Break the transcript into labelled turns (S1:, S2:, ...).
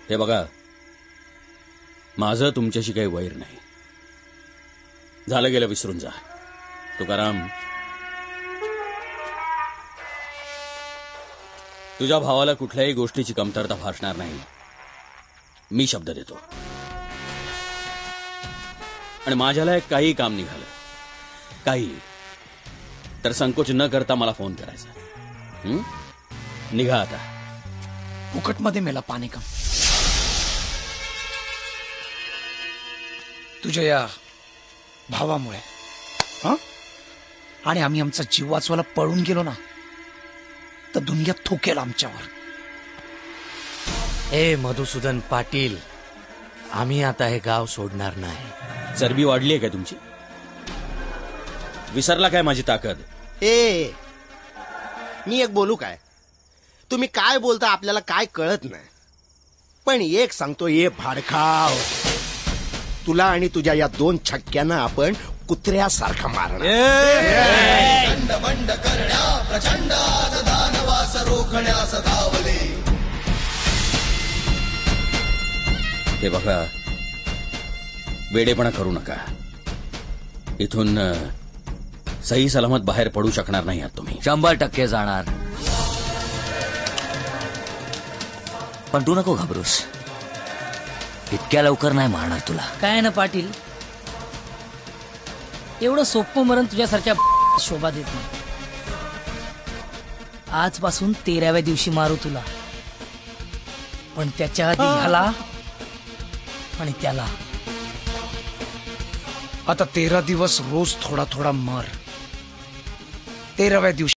S1: हे बघा, माझं तुमच्याशी काही वैर नाही. झालं गेलं विसरून जा. तुकाराम, तुझ्या भावाला कुठल्याही गोष्टीची कमतरता भासणार नाही, मी शब्द देतो. आणि माझ्याला काही काम निघालं, काही, तर संकोच न करता मला फोन करायचा. निघा आता.
S2: फुकटमध्ये मेला पाणी कम. तुझ्या या भावामुळे आणि आम्ही आमचा जीव वाचवायला पळून गेलो ना, तर दुनिया थुकेल आमच्यावर.
S3: ए मधुसूदन पाटील, आम्ही आता हे गाव सोडणार नाही.
S1: चरबी वाढली आहे काय तुमची? विसरला काय माझी ताकद?
S4: मी एक बोलू काय? तुम्ही काय बोलता आपल्याला काय कळत नाही. पण एक सांगतो, ये भाडखाव, तुला आणि तुझ्या या 2 छक्क्यांना आपण कुत्र्यासारखा मारणार.
S1: हे बघा, वेडेपणा करू नका. इथून सही सलामत बाहेर पडू शकणार नाही आहात तुम्ही.
S3: 100% जाणार. पण तू नको घाबरूस, इतक्या लवकर नाही मारणार तुला.
S5: काय ना पाटील, एवढं सोपं मरण तुझ्यासारख्या शोभा देत नाही. आजपासून 13व्या दिवशी मारू तुला, पण त्याच्या आधी ह्याला आणि त्याला.
S2: आता 13 दिवस रोज थोडा थोडा मार. 13व्या दिवशी